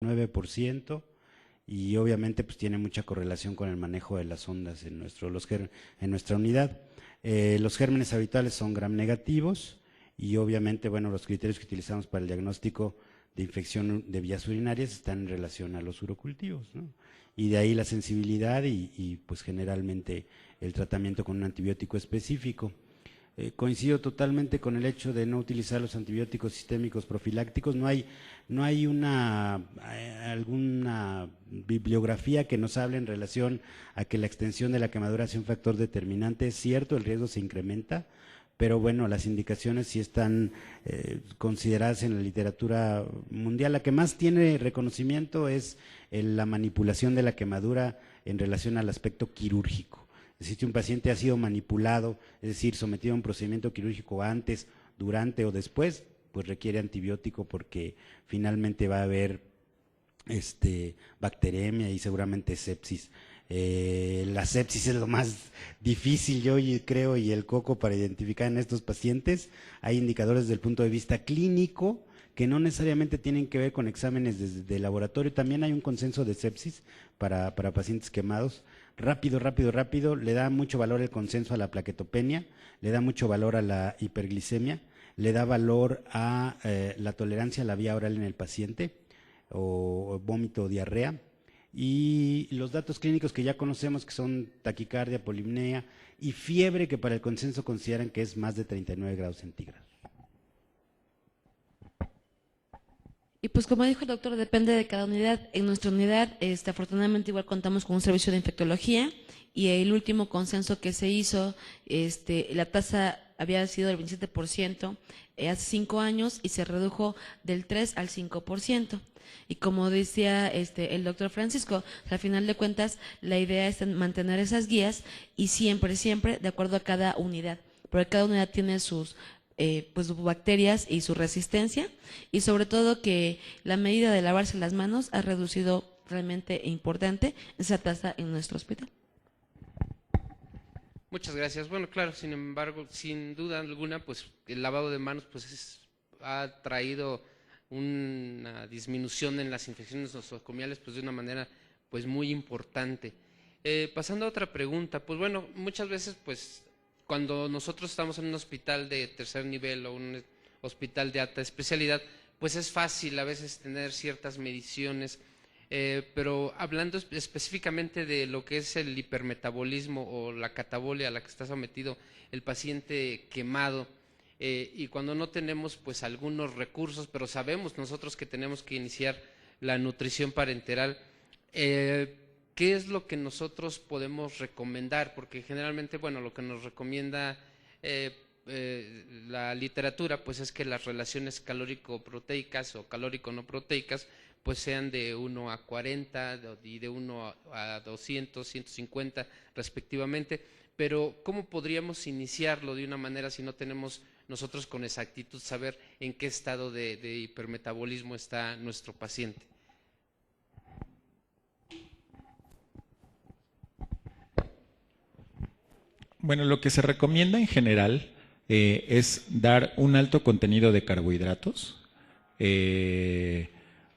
9%, y obviamente pues tiene mucha correlación con el manejo de las ondas en nuestra unidad. Los gérmenes habituales son gram negativos y obviamente, bueno, los criterios que utilizamos para el diagnóstico de infección de vías urinarias están en relación a los urocultivos, ¿no? Y de ahí la sensibilidad y pues generalmente el tratamiento con un antibiótico específico. Coincido totalmente con el hecho de no utilizar los antibióticos sistémicos profilácticos. No hay alguna bibliografía que nos hable en relación a que la extensión de la quemadura sea un factor determinante. Es cierto, el riesgo se incrementa, pero bueno, las indicaciones sí están consideradas en la literatura mundial. La que más tiene reconocimiento es la manipulación de la quemadura en relación al aspecto quirúrgico. Es decir, si un paciente ha sido manipulado, es decir, sometido a un procedimiento quirúrgico antes, durante o después, pues requiere antibiótico porque finalmente va a haber bacteremia y seguramente sepsis. La sepsis es lo más difícil, yo creo, y el coco para identificar en estos pacientes. Hay indicadores desde el punto de vista clínico que no necesariamente tienen que ver con exámenes de laboratorio. También hay un consenso de sepsis para pacientes quemados. Rápido, le da mucho valor el consenso a la plaquetopenia, le da mucho valor a la hiperglicemia, le da valor a la tolerancia a la vía oral en el paciente, o vómito o diarrea, y los datos clínicos que ya conocemos, que son taquicardia, polipnea y fiebre, que para el consenso consideran que es más de 39 grados centígrados. Y pues como dijo el doctor, depende de cada unidad. En nuestra unidad, afortunadamente igual contamos con un servicio de infectología, y el último consenso que se hizo, la tasa había sido del 27% hace 5 años y se redujo del 3 al 5%. Y como decía el doctor Francisco, al final de cuentas la idea es mantener esas guías y siempre de acuerdo a cada unidad, porque cada unidad tiene sus pues bacterias y su resistencia, y sobre todo que la medida de lavarse las manos ha reducido realmente importante esa tasa en nuestro hospital. Muchas gracias. Bueno, claro, sin embargo, sin duda alguna, pues el lavado de manos pues ha traído una disminución en las infecciones nosocomiales pues de una manera pues muy importante. Pasando a otra pregunta, pues bueno, muchas veces pues cuando nosotros estamos en un hospital de tercer nivel o un hospital de alta especialidad, pues es fácil a veces tener ciertas mediciones, pero hablando específicamente de lo que es el hipermetabolismo o la catabolia a la que está sometido el paciente quemado, y cuando no tenemos pues algunos recursos, pero sabemos nosotros que tenemos que iniciar la nutrición parenteral, ¿qué es lo que nosotros podemos recomendar? Porque generalmente, bueno, lo que nos recomienda la literatura pues es que las relaciones calórico-proteicas o calórico-no proteicas pues sean de 1 a 40 y de 1 a 200, 150 respectivamente, pero ¿cómo podríamos iniciarlo de una manera si no tenemos nosotros con exactitud saber en qué estado de hipermetabolismo está nuestro paciente? Bueno, lo que se recomienda en general es dar un alto contenido de carbohidratos,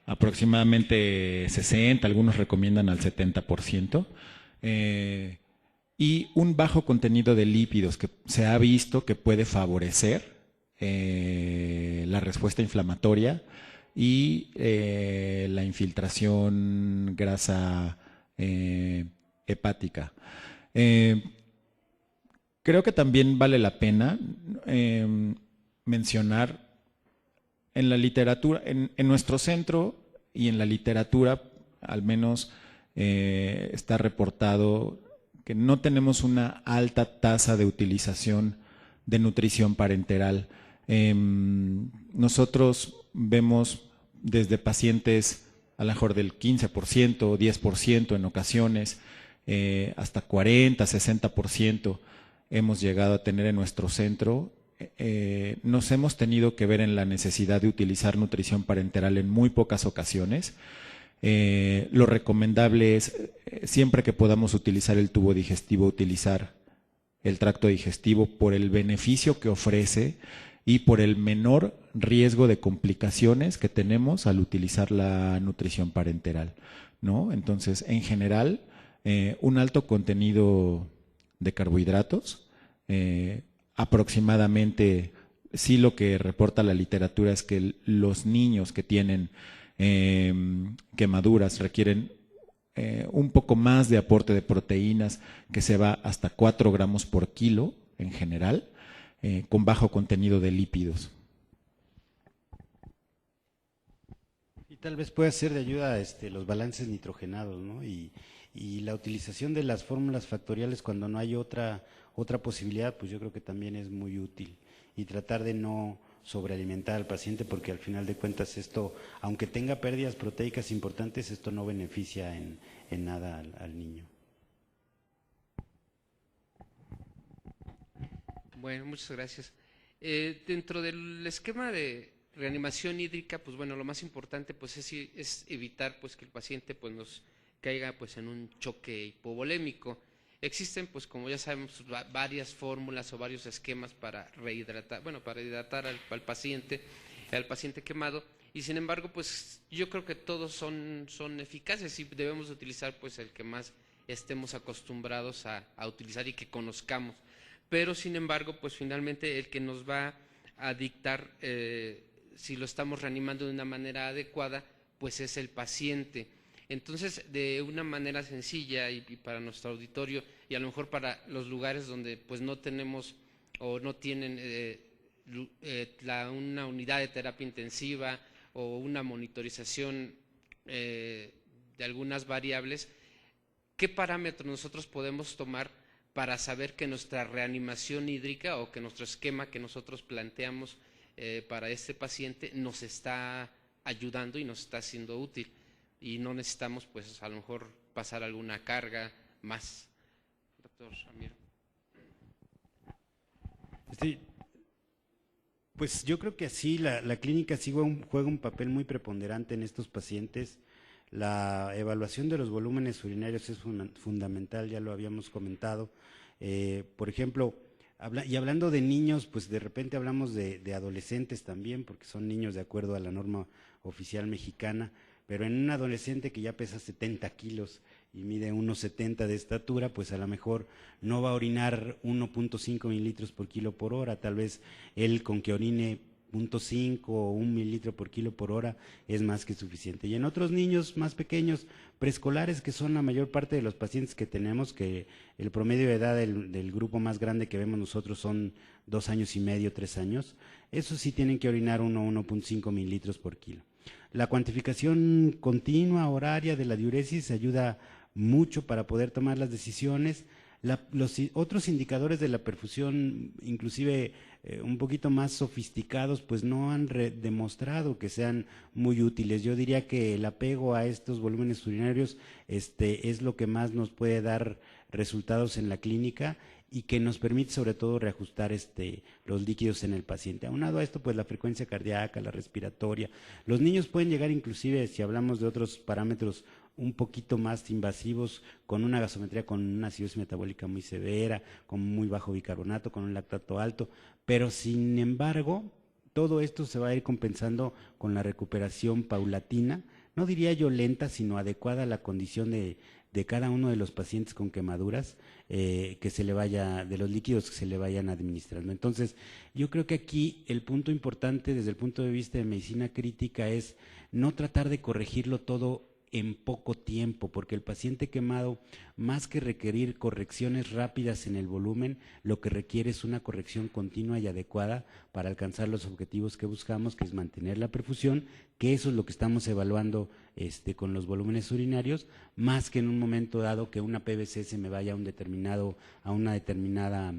aproximadamente 60, algunos recomiendan al 70%, y un bajo contenido de lípidos que se ha visto que puede favorecer la respuesta inflamatoria y la infiltración grasa hepática. Creo que también vale la pena mencionar en la literatura, en nuestro centro y en la literatura, al menos está reportado que no tenemos una alta tasa de utilización de nutrición parenteral. Nosotros vemos desde pacientes a lo mejor del 15% o 10% en ocasiones, hasta 40, 60% hemos llegado a tener en nuestro centro. Nos hemos tenido que ver en la necesidad de utilizar nutrición parenteral en muy pocas ocasiones. Lo recomendable es, siempre que podamos utilizar el tubo digestivo, utilizar el tracto digestivo por el beneficio que ofrece y por el menor riesgo de complicaciones que tenemos al utilizar la nutrición parenteral, ¿no? Entonces, en general, un alto contenido de carbohidratos, aproximadamente, sí, lo que reporta la literatura es que los niños que tienen quemaduras requieren un poco más de aporte de proteínas, que se va hasta 4 gramos por kilo en general, con bajo contenido de lípidos. Y tal vez pueda ser de ayuda los balances nitrogenados, ¿no? Y la utilización de las fórmulas factoriales cuando no hay otra posibilidad, pues yo creo que también es muy útil. Y tratar de no sobrealimentar al paciente, porque al final de cuentas esto, aunque tenga pérdidas proteicas importantes, esto no beneficia en nada al niño. Bueno, muchas gracias. Dentro del esquema de reanimación hídrica, pues bueno, lo más importante pues es evitar pues que el paciente pues nos caiga pues en un choque hipovolémico. Existen pues, como ya sabemos, varias fórmulas o varios esquemas para rehidratar, para hidratar al paciente quemado, y sin embargo pues yo creo que todos son eficaces y debemos utilizar pues el que más estemos acostumbrados a utilizar y que conozcamos. Pero sin embargo, pues finalmente el que nos va a dictar si lo estamos reanimando de una manera adecuada, pues es el paciente. Entonces, de una manera sencilla y para nuestro auditorio y a lo mejor para los lugares donde pues no tenemos o no tienen una unidad de terapia intensiva o una monitorización de algunas variables, ¿qué parámetros nosotros podemos tomar para saber que nuestra reanimación hídrica o que nuestro esquema que nosotros planteamos para este paciente nos está ayudando y nos está siendo útil? Y no necesitamos, pues, a lo mejor pasar alguna carga más. Doctor Ramiro. Pues yo creo que así la clínica sí juega un papel muy preponderante en estos pacientes. La evaluación de los volúmenes urinarios es fundamental, ya lo habíamos comentado. Por ejemplo, y hablando de niños, pues de repente hablamos de adolescentes también, porque son niños de acuerdo a la norma oficial mexicana. Pero en un adolescente que ya pesa 70 kilos y mide 1,70 de estatura, pues a lo mejor no va a orinar 1.5 mililitros por kilo por hora, tal vez él con que orine 0.5 o 1 mililitro por kilo por hora es más que suficiente. Y en otros niños más pequeños, preescolares, que son la mayor parte de los pacientes que tenemos, que el promedio de edad del grupo más grande que vemos nosotros son 2 años y medio, 3 años, esos sí tienen que orinar 1.5 mililitros por kilo. La cuantificación continua, horaria de la diuresis ayuda mucho para poder tomar las decisiones. Los otros indicadores de la perfusión, inclusive un poquito más sofisticados, pues no han demostrado que sean muy útiles. Yo diría que el apego a estos volúmenes urinarios es lo que más nos puede dar resultados en la clínica y que nos permite sobre todo reajustar los líquidos en el paciente. Aunado a esto, pues la frecuencia cardíaca, la respiratoria. Los niños pueden llegar inclusive, si hablamos de otros parámetros un poquito más invasivos, con una gasometría con una acidosis metabólica muy severa, con muy bajo bicarbonato, con un lactato alto, pero sin embargo, todo esto se va a ir compensando con la recuperación paulatina, no diría yo lenta, sino adecuada a la condición de cada uno de los pacientes con quemaduras, que se le vaya, de los líquidos que se le vayan administrando. Entonces, yo creo que aquí el punto importante desde el punto de vista de medicina crítica es no tratar de corregirlo todo en poco tiempo, porque el paciente quemado, más que requerir correcciones rápidas en el volumen, lo que requiere es una corrección continua y adecuada para alcanzar los objetivos que buscamos, que es mantener la perfusión, que eso es lo que estamos evaluando con los volúmenes urinarios, más que en un momento dado que una PVC se me vaya a una determinada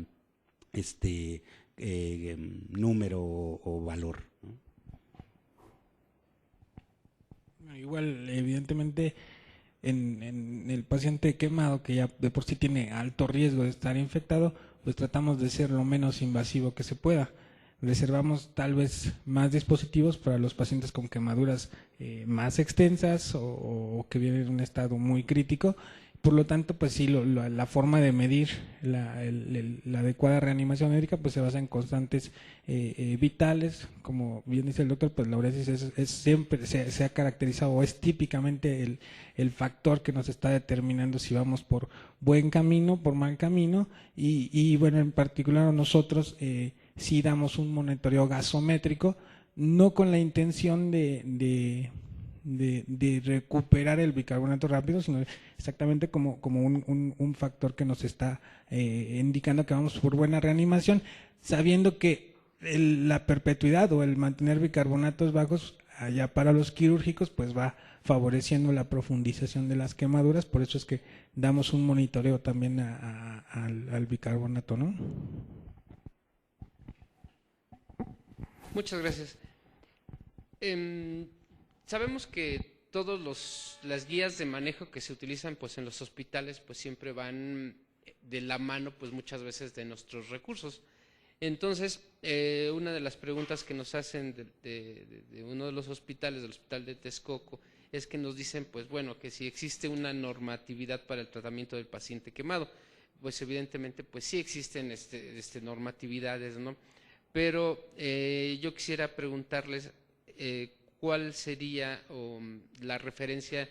número o valor, ¿no? Igual, evidentemente, en el paciente quemado, que ya de por sí tiene alto riesgo de estar infectado, pues tratamos de ser lo menos invasivo que se pueda. Reservamos tal vez más dispositivos para los pacientes con quemaduras más extensas o que vienen en un estado muy crítico, por lo tanto, pues sí, la forma de medir la adecuada reanimación hídrica pues se basa en constantes vitales. Como bien dice el doctor, pues la uresis es siempre, se ha caracterizado, o es típicamente el factor que nos está determinando si vamos por buen camino, por mal camino, y bueno, en particular nosotros sí damos un monitoreo gasométrico, no con la intención de recuperar el bicarbonato rápido, sino exactamente como un factor que nos está indicando que vamos por buena reanimación, sabiendo que la perpetuidad o el mantener bicarbonatos bajos allá para los quirúrgicos pues va favoreciendo la profundización de las quemaduras. Por eso es que damos un monitoreo también al bicarbonato, ¿no? Muchas gracias. Sabemos que todas las guías de manejo que se utilizan pues en los hospitales pues siempre van de la mano pues muchas veces de nuestros recursos. Entonces, una de las preguntas que nos hacen de uno de los hospitales, del Hospital de Texcoco, es que nos dicen pues bueno, que si existe una normatividad para el tratamiento del paciente quemado. Pues evidentemente pues sí existen normatividades, ¿no? Pero yo quisiera preguntarles ¿cuál sería la referencia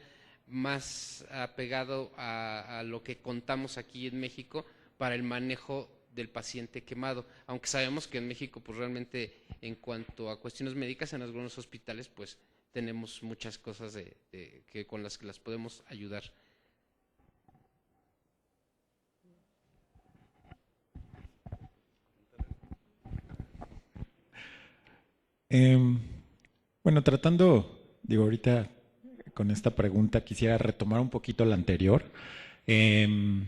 más apegado a lo que contamos aquí en México para el manejo del paciente quemado? Aunque sabemos que en México pues realmente en cuanto a cuestiones médicas en algunos hospitales pues tenemos muchas cosas con las que las podemos ayudar. Bueno, ahorita con esta pregunta quisiera retomar un poquito la anterior. Me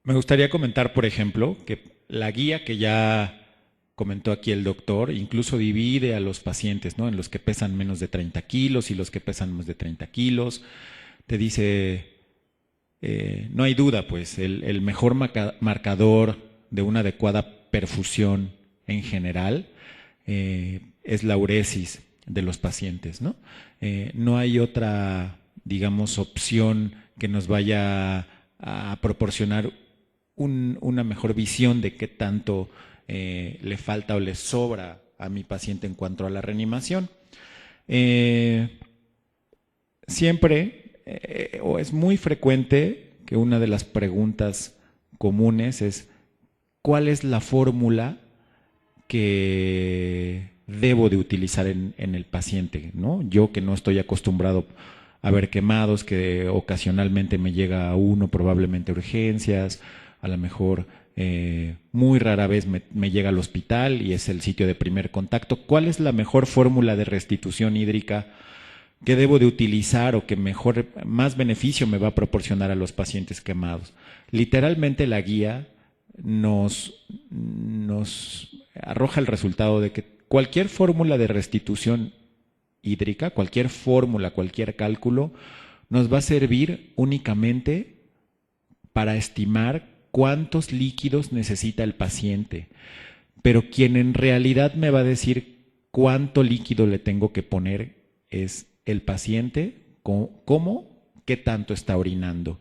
gustaría comentar, por ejemplo, que la guía que ya comentó aquí el doctor incluso divide a los pacientes, ¿no? En los que pesan menos de 30 kilos y los que pesan más de 30 kilos. Te dice, no hay duda, pues, el mejor marcador de una adecuada perfusión en general es la uresis de los pacientes, ¿no? No hay otra, digamos, opción que nos vaya a proporcionar una mejor visión de qué tanto le falta o le sobra a mi paciente en cuanto a la reanimación. Siempre, o es muy frecuente que una de las preguntas comunes es ¿cuál es la fórmula que debo de utilizar en el paciente, ¿no? Yo que no estoy acostumbrado a ver quemados, que ocasionalmente me llega uno, probablemente urgencias, a lo mejor muy rara vez me llega al hospital y es el sitio de primer contacto. ¿Cuál es la mejor fórmula de restitución hídrica que debo de utilizar o que más beneficio me va a proporcionar a los pacientes quemados? Literalmente la guía nos arroja el resultado de que cualquier fórmula de restitución hídrica, cualquier fórmula, cualquier cálculo, nos va a servir únicamente para estimar cuántos líquidos necesita el paciente. Pero quien en realidad me va a decir cuánto líquido le tengo que poner es el paciente, cómo, qué tanto está orinando.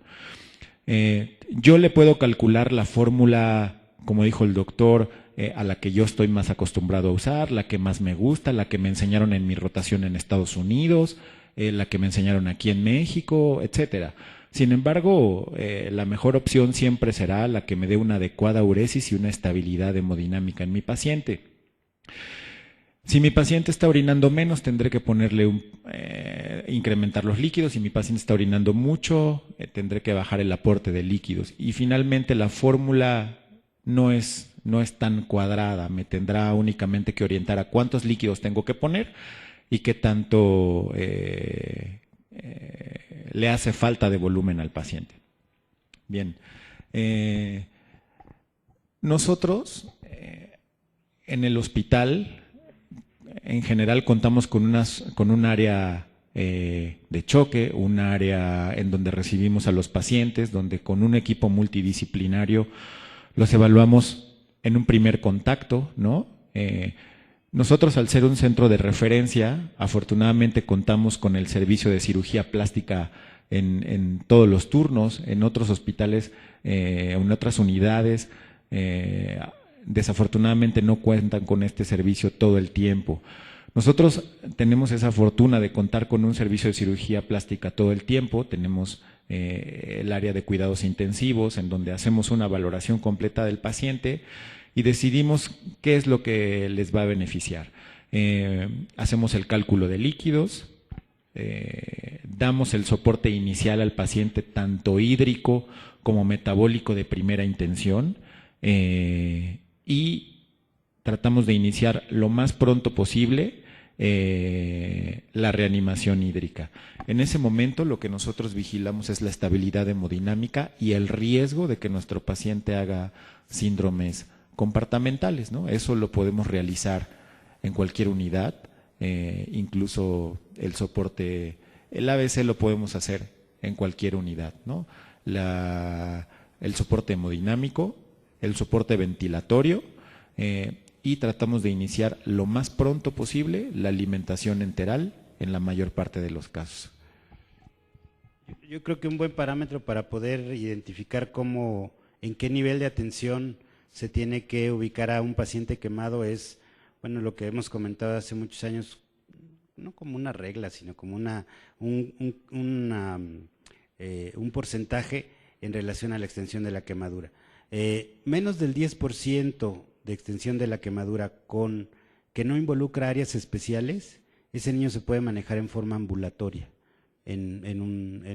Yo le puedo calcular la fórmula, como dijo el doctor, a la que yo estoy más acostumbrado a usar, la que más me gusta, la que me enseñaron en mi rotación en Estados Unidos, la que me enseñaron aquí en México, etcétera. Sin embargo, la mejor opción siempre será la que me dé una adecuada uresis y una estabilidad hemodinámica en mi paciente. Si mi paciente está orinando menos, tendré que incrementar los líquidos. Si mi paciente está orinando mucho, tendré que bajar el aporte de líquidos. Y finalmente la fórmula no es tan cuadrada, me tendrá únicamente que orientar a cuántos líquidos tengo que poner y qué tanto le hace falta de volumen al paciente. Bien, nosotros en el hospital en general contamos con un área de choque, un área en donde recibimos a los pacientes, donde con un equipo multidisciplinario los evaluamos en un primer contacto, ¿no? Nosotros, al ser un centro de referencia, afortunadamente contamos con el servicio de cirugía plástica en todos los turnos, en otros hospitales, en otras unidades. Desafortunadamente no cuentan con este servicio todo el tiempo. Nosotros tenemos esa fortuna de contar con un servicio de cirugía plástica todo el tiempo. Tenemos el área de cuidados intensivos, en donde hacemos una valoración completa del paciente y decidimos qué es lo que les va a beneficiar. Hacemos el cálculo de líquidos, damos el soporte inicial al paciente, tanto hídrico como metabólico de primera intención, y tratamos de iniciar lo más pronto posible la reanimación hídrica. En ese momento lo que nosotros vigilamos es la estabilidad hemodinámica y el riesgo de que nuestro paciente haga síndromes compartimentales, ¿no? Eso lo podemos realizar en cualquier unidad, incluso el soporte, el ABC lo podemos hacer en cualquier unidad, ¿no? El soporte hemodinámico, el soporte ventilatorio, y tratamos de iniciar lo más pronto posible la alimentación enteral en la mayor parte de los casos. Yo creo que un buen parámetro para poder identificar cómo, en qué nivel de atención se tiene que ubicar a un paciente quemado es, bueno, lo que hemos comentado hace muchos años, no como una regla, sino como un porcentaje en relación a la extensión de la quemadura. Menos del 10% de extensión de la quemadura que no involucra áreas especiales, ese niño se puede manejar en forma ambulatoria, en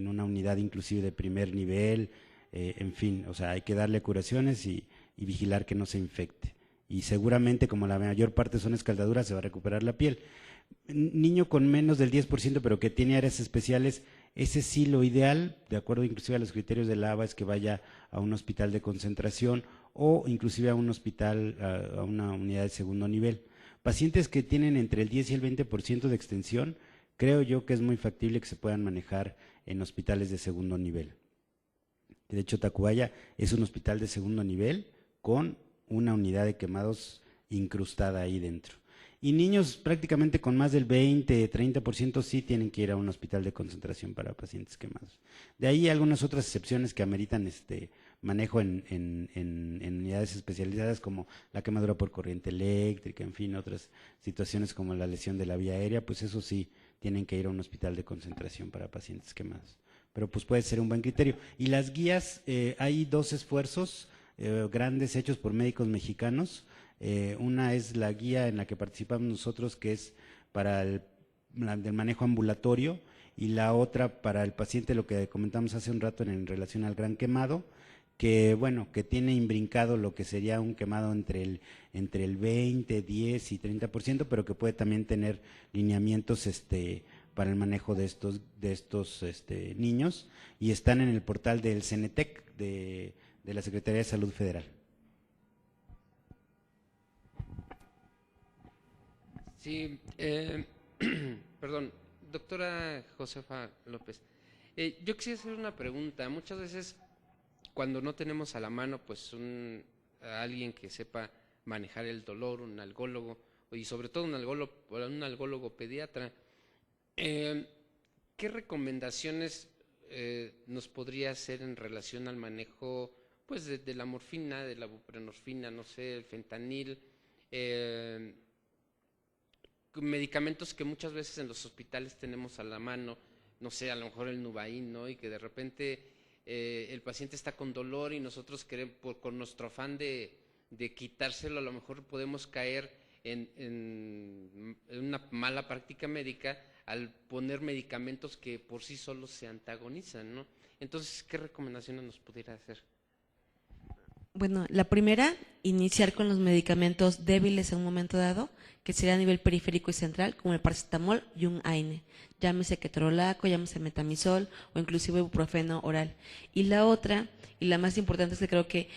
una unidad inclusive de primer nivel, en fin, o sea, hay que darle curaciones y vigilar que no se infecte. Y seguramente, como la mayor parte son escaldaduras, se va a recuperar la piel. Niño con menos del 10%, pero que tiene áreas especiales, ese sí, lo ideal, de acuerdo inclusive a los criterios del ABA, es que vaya a un hospital de concentración o inclusive a un hospital, a una unidad de segundo nivel. Pacientes que tienen entre el 10 y el 20% de extensión, creo yo que es muy factible que se puedan manejar en hospitales de segundo nivel. De hecho, Tacubaya es un hospital de segundo nivel con una unidad de quemados incrustada ahí dentro. Y niños prácticamente con más del 20-30% sí tienen que ir a un hospital de concentración para pacientes quemados. De ahí algunas otras excepciones que ameritan manejo en unidades especializadas, como la quemadura por corriente eléctrica, en fin, otras situaciones como la lesión de la vía aérea, pues eso sí tienen que ir a un hospital de concentración para pacientes quemados. Pero pues puede ser un buen criterio. Y las guías, hay dos esfuerzos grandes hechos por médicos mexicanos. Una es la guía en la que participamos nosotros, que es para el manejo ambulatorio, y la otra para el paciente, lo que comentamos hace un rato en relación al gran quemado, que bueno, que tiene imbrincado lo que sería un quemado entre el 20, 10 y 30%, pero que puede también tener lineamientos para el manejo de estos niños, y están en el portal del CENETEC de la Secretaría de Salud Federal. Sí, perdón, doctora Josefa López, yo quisiera hacer una pregunta. Muchas veces cuando no tenemos a la mano pues a alguien que sepa manejar el dolor, un algólogo, y sobre todo un algólogo pediatra, ¿qué recomendaciones nos podría hacer en relación al manejo pues de la morfina, de la buprenorfina, no sé, el fentanil, medicamentos que muchas veces en los hospitales tenemos a la mano, no sé, a lo mejor el Nubain, ¿no? Y que de repente el paciente está con dolor y nosotros queremos, con nuestro afán de quitárselo, a lo mejor podemos caer en una mala práctica médica al poner medicamentos que por sí solos se antagonizan, ¿no? Entonces, ¿qué recomendaciones nos pudiera hacer? Bueno, la primera, iniciar con los medicamentos débiles en un momento dado, que sería a nivel periférico y central, como el paracetamol y un AINE, llámese ketorolaco, llámese metamizol o inclusive ibuprofeno oral. Y la otra, y la más importante, es que creo que,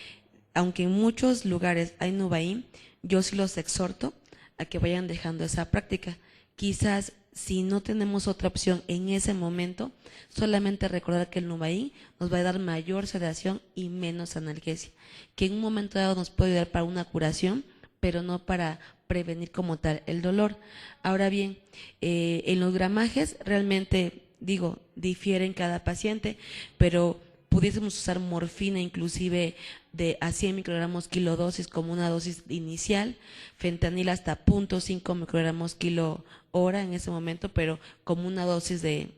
aunque en muchos lugares hay Nubain, yo sí los exhorto a que vayan dejando esa práctica. Quizás, si no tenemos otra opción en ese momento, solamente recordar que el Nubain nos va a dar mayor sedación y menos analgesia, que en un momento dado nos puede ayudar para una curación, pero no para prevenir como tal el dolor. Ahora bien, en los gramajes realmente, digo, difieren cada paciente, pero pudiésemos usar morfina inclusive de a 100 microgramos kilodosis como una dosis inicial, fentanil hasta 0.5 microgramos kilo hora en ese momento, pero como una dosis de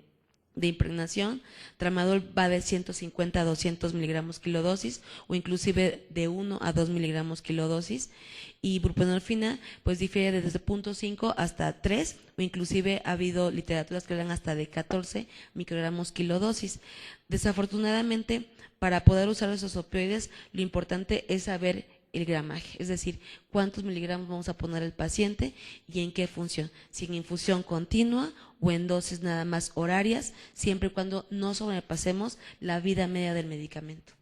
impregnación. Tramadol va de 150 a 200 miligramos kilodosis o inclusive de 1 a 2 miligramos kilodosis, y buprenorfina pues difiere desde 0.5 hasta 3 o inclusive ha habido literaturas que hablan hasta de 14 microgramos kilodosis. Desafortunadamente, para poder usar esos opioides, lo importante es saber el gramaje, es decir, cuántos miligramos vamos a poner al paciente y en qué función, si en infusión continua o en dosis nada más horarias, siempre y cuando no sobrepasemos la vida media del medicamento.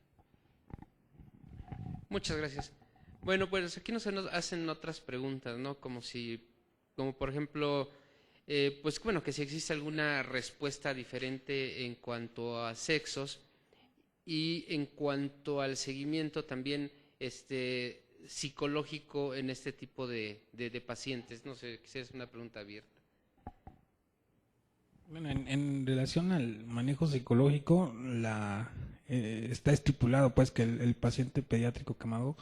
Muchas gracias. Bueno, pues aquí nos hacen otras preguntas, ¿no? Como por ejemplo, pues bueno, que si existe alguna respuesta diferente en cuanto a sexos y en cuanto al seguimiento también psicológico en este tipo de pacientes. No sé, quizás es una pregunta abierta. Bueno, en relación al manejo psicológico, está estipulado pues que el paciente pediátrico quemado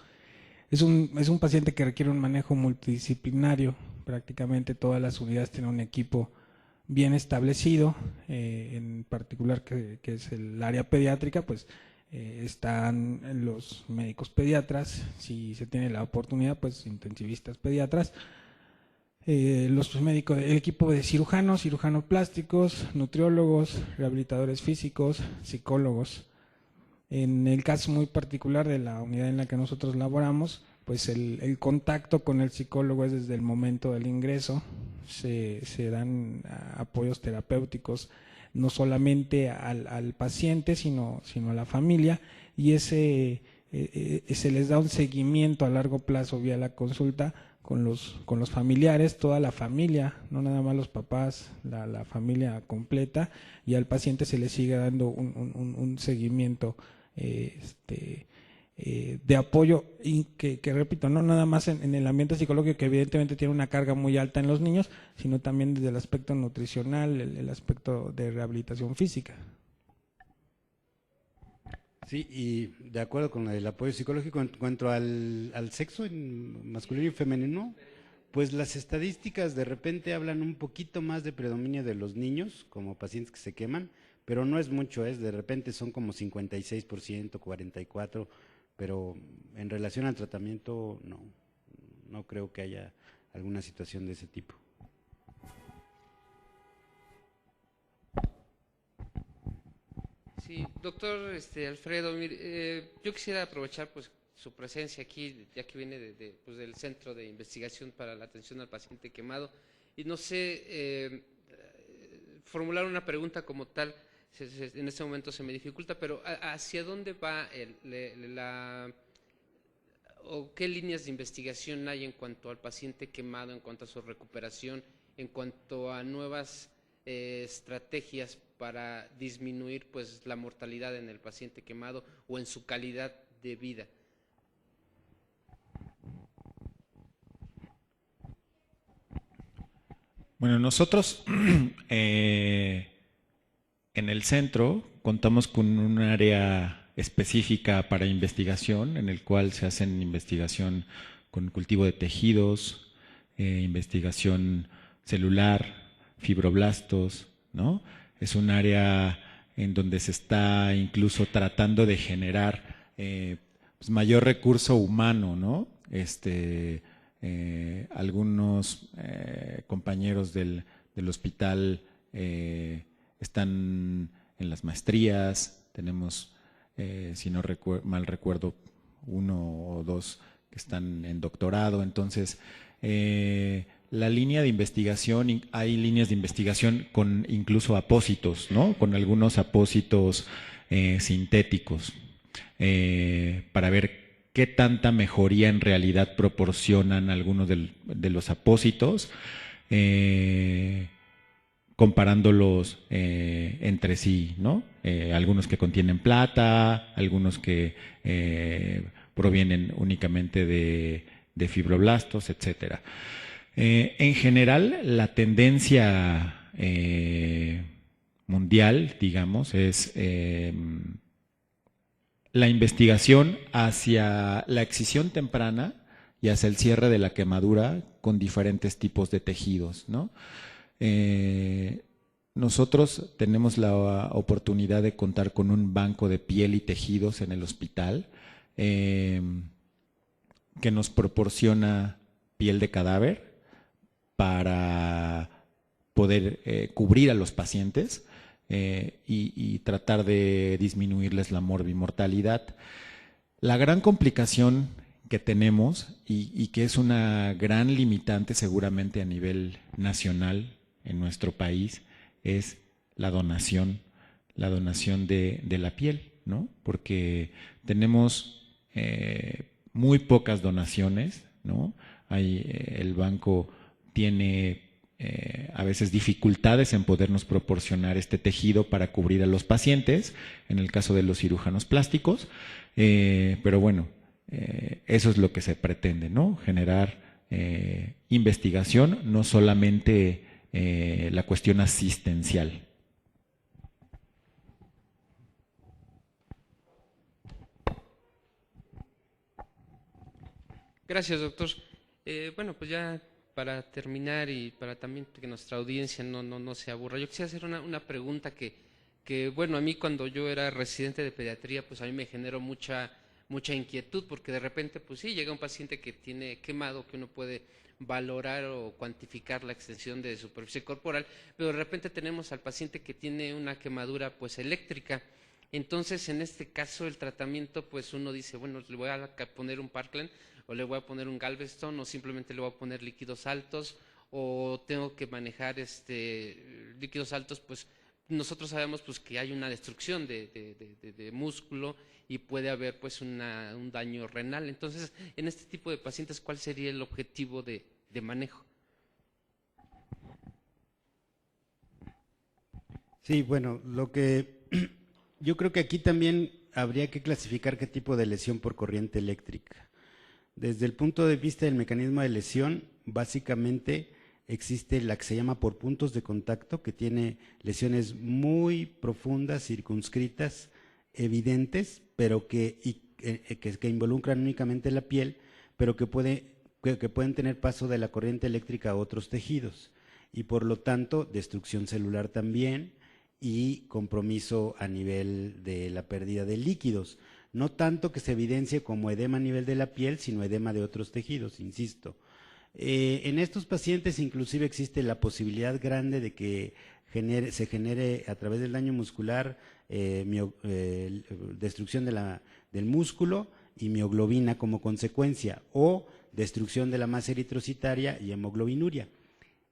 es un paciente que requiere un manejo multidisciplinario. Prácticamente todas las unidades tienen un equipo bien establecido, en particular que es el área pediátrica, pues están los médicos pediatras, si se tiene la oportunidad, pues intensivistas pediatras, los médicos, el equipo de cirujanos plásticos, nutriólogos, rehabilitadores físicos, psicólogos. En el caso muy particular de la unidad en la que nosotros laboramos, pues el contacto con el psicólogo es desde el momento del ingreso, se dan apoyos terapéuticos no solamente al paciente, sino a la familia, y se les da un seguimiento a largo plazo vía la consulta con los familiares, toda la familia, no nada más los papás, la familia completa, y al paciente se le sigue dando un seguimiento de apoyo, y que repito, no nada más en el ambiente psicológico, que evidentemente tiene una carga muy alta en los niños, sino también desde el aspecto nutricional, el aspecto de rehabilitación física. Sí, y de acuerdo con el apoyo psicológico en cuanto al sexo en masculino y femenino, pues las estadísticas de repente hablan un poquito más de predominio de los niños como pacientes que se queman, pero no es mucho, de repente son como 56%, 44%, pero en relación al tratamiento no creo que haya alguna situación de ese tipo. Sí, doctor Alfredo, mire, yo quisiera aprovechar pues su presencia aquí, ya que viene pues, del Centro de Investigación para la Atención al Paciente Quemado, y no sé, formular una pregunta como tal, en este momento se me dificulta, pero ¿hacia dónde va o qué líneas de investigación hay en cuanto al paciente quemado, en cuanto a su recuperación, en cuanto a nuevas estrategias para disminuir pues la mortalidad en el paciente quemado o en su calidad de vida? Bueno, nosotros en el centro contamos con un área específica para investigación, en el cual se hacen investigación con cultivo de tejidos, investigación celular, fibroblastos, ¿no? Es un área en donde se está incluso tratando de generar pues mayor recurso humano, ¿no? Algunos compañeros del hospital están en las maestrías, tenemos, si no mal recuerdo, 1 o 2 que están en doctorado. Entonces, la línea de investigación, hay líneas de investigación con incluso apósitos, ¿no? Con algunos apósitos sintéticos, para ver qué tanta mejoría en realidad proporcionan algunos de los apósitos, comparándolos entre sí, ¿no? Algunos que contienen plata, algunos que provienen únicamente de de fibroblastos, etcétera. En general, la tendencia mundial, digamos, es la investigación hacia la excisión temprana y hacia el cierre de la quemadura con diferentes tipos de tejidos, ¿no? Nosotros tenemos la oportunidad de contar con un banco de piel y tejidos en el hospital que nos proporciona piel de cadáver para poder cubrir a los pacientes y tratar de disminuirles la morbimortalidad. La gran complicación que tenemos y que es una gran limitante seguramente a nivel nacional en nuestro país es la donación de la piel, ¿no? Porque tenemos muy pocas donaciones, ¿no? El banco tiene a veces dificultades en podernos proporcionar este tejido para cubrir a los pacientes, en el caso de los cirujanos plásticos, pero bueno, eso es lo que se pretende, ¿no? Generar investigación, no solamente la cuestión asistencial. Gracias, doctor. Bueno, pues ya para terminar y para también que nuestra audiencia no se aburra, yo quisiera hacer una pregunta que, bueno, a mí cuando yo era residente de pediatría, pues a mí me generó mucha inquietud, porque de repente, pues sí, llega un paciente que tiene quemado, que uno puede valorar o cuantificar la extensión de superficie corporal, pero de repente tenemos al paciente que tiene una quemadura pues eléctrica. Entonces, en este caso, el tratamiento, pues uno dice, bueno, le voy a poner un Parkland, o le voy a poner un Galveston, o simplemente le voy a poner líquidos altos, o tengo que manejar líquidos altos, pues nosotros sabemos pues que hay una destrucción de músculo y puede haber pues un daño renal. Entonces, en este tipo de pacientes, ¿cuál sería el objetivo de manejo? Sí, bueno, yo creo que aquí también habría que clasificar qué tipo de lesión por corriente eléctrica. Desde el punto de vista del mecanismo de lesión, básicamente existe la que se llama por puntos de contacto, que tiene lesiones muy profundas, circunscritas, evidentes, pero que involucran únicamente la piel, pero que pueden tener paso de la corriente eléctrica a otros tejidos y por lo tanto destrucción celular también y compromiso a nivel de la pérdida de líquidos. No tanto que se evidencie como edema a nivel de la piel, sino edema de otros tejidos, insisto. En estos pacientes inclusive existe la posibilidad grande de que se genere a través del daño muscular destrucción del músculo y mioglobina como consecuencia, o destrucción de la masa eritrocitaria y hemoglobinuria.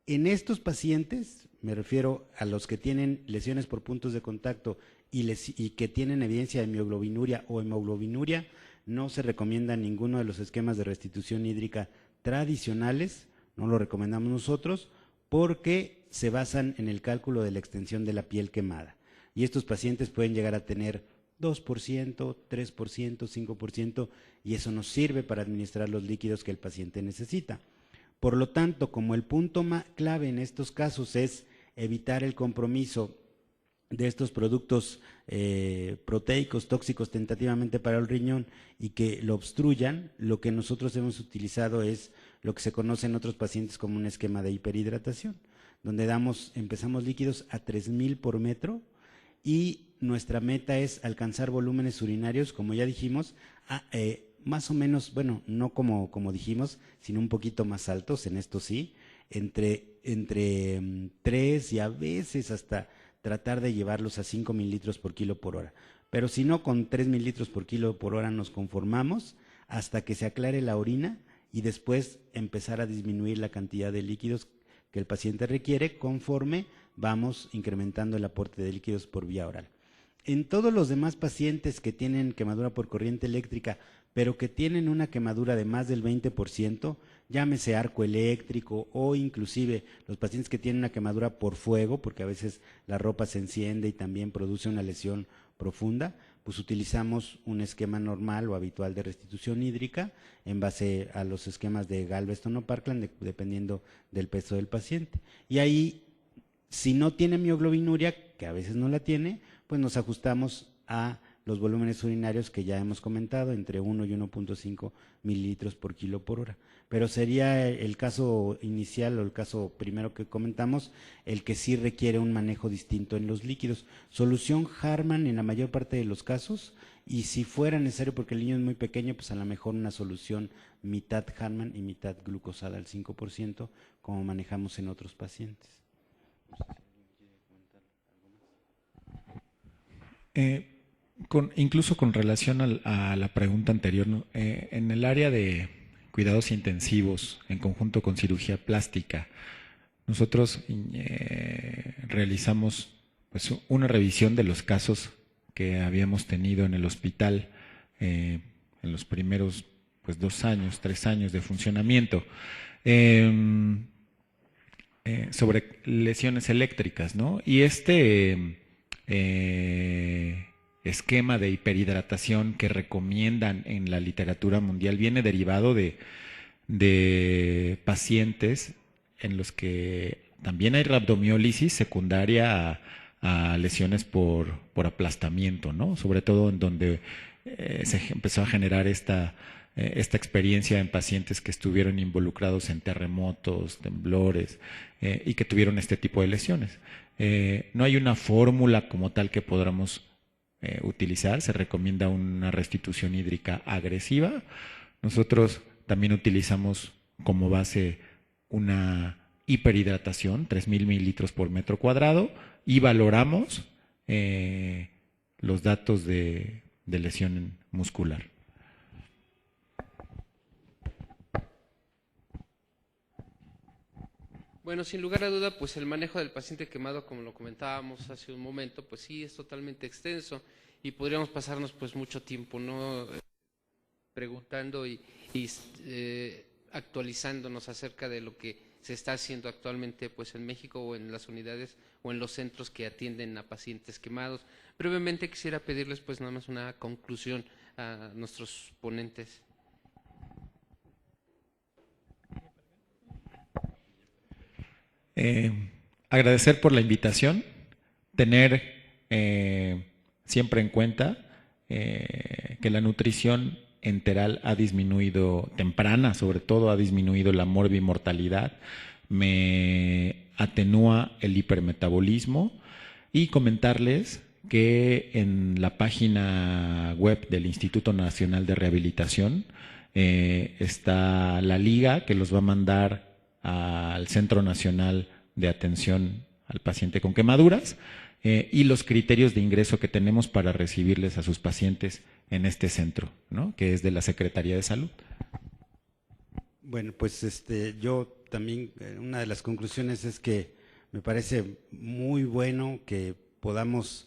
En estos pacientes, me refiero a los que tienen lesiones por puntos de contacto y que tienen evidencia de mioglobinuria o hemoglobinuria, no se recomienda ninguno de los esquemas de restitución hídrica tradicionales, no lo recomendamos nosotros, porque se basan en el cálculo de la extensión de la piel quemada. Y estos pacientes pueden llegar a tener 2%, 3%, 5%, y eso nos sirve para administrar los líquidos que el paciente necesita. Por lo tanto, como el punto clave en estos casos es evitar el compromiso de estos productos proteicos tóxicos tentativamente para el riñón y que lo obstruyan, lo que nosotros hemos utilizado es lo que se conoce en otros pacientes como un esquema de hiperhidratación, donde empezamos líquidos a 3000 por metro y nuestra meta es alcanzar volúmenes urinarios, como ya dijimos, más o menos, bueno, no como dijimos, sino un poquito más altos, en esto sí, entre 3 y a veces hasta tratar de llevarlos a 5 mililitros por kilo por hora. Pero si no, con 3 mililitros por kilo por hora nos conformamos hasta que se aclare la orina y después empezar a disminuir la cantidad de líquidos que el paciente requiere conforme vamos incrementando el aporte de líquidos por vía oral. En todos los demás pacientes que tienen quemadura por corriente eléctrica, pero que tienen una quemadura de más del 20%, llámese arco eléctrico o inclusive los pacientes que tienen una quemadura por fuego, porque a veces la ropa se enciende y también produce una lesión profunda, pues utilizamos un esquema normal o habitual de restitución hídrica en base a los esquemas de Galveston o Parkland, dependiendo del peso del paciente. Y ahí, si no tiene mioglobinuria, que a veces no la tiene, pues nos ajustamos a los volúmenes urinarios que ya hemos comentado, entre 1 y 1.5 mililitros por kilo por hora. Pero sería el caso inicial o el caso primero que comentamos, el que sí requiere un manejo distinto en los líquidos. Solución Harman en la mayor parte de los casos, y si fuera necesario porque el niño es muy pequeño, pues a lo mejor una solución mitad Harman y mitad glucosada al 5%, como manejamos en otros pacientes. Incluso con relación a la pregunta anterior, ¿no? En el área de cuidados intensivos, en conjunto con cirugía plástica, nosotros realizamos pues, una revisión de los casos que habíamos tenido en el hospital en los primeros pues, 2 años, 3 años de funcionamiento, sobre lesiones eléctricas, ¿no? Y esquema de hiperhidratación que recomiendan en la literatura mundial viene derivado de pacientes en los que también hay rhabdomiólisis secundaria a lesiones por aplastamiento, ¿no? Sobre todo en donde se empezó a generar esta experiencia en pacientes que estuvieron involucrados en terremotos, temblores y que tuvieron este tipo de lesiones. No hay una fórmula como tal que podamos utilizar, se recomienda una restitución hídrica agresiva. Nosotros también utilizamos como base una hiperhidratación, 3.000 mililitros por metro cuadrado, y valoramos los datos de lesión muscular. Bueno, sin lugar a duda, pues el manejo del paciente quemado, como lo comentábamos hace un momento, pues sí, es totalmente extenso y podríamos pasarnos pues mucho tiempo, ¿no? Preguntando y actualizándonos acerca de lo que se está haciendo actualmente pues en México o en las unidades o en los centros que atienden a pacientes quemados. Brevemente quisiera pedirles pues nada más una conclusión a nuestros ponentes. Agradecer por la invitación, tener siempre en cuenta que la nutrición enteral ha disminuido, temprana sobre todo, ha disminuido la morbimortalidad, me atenúa el hipermetabolismo, y comentarles que en la página web del Instituto Nacional de Rehabilitación está la liga que los va a mandar al Centro Nacional de Atención al Paciente con Quemaduras y los criterios de ingreso que tenemos para recibirles a sus pacientes en este centro, ¿no? Que es de la Secretaría de Salud. Bueno, pues yo también, una de las conclusiones es que me parece muy bueno que podamos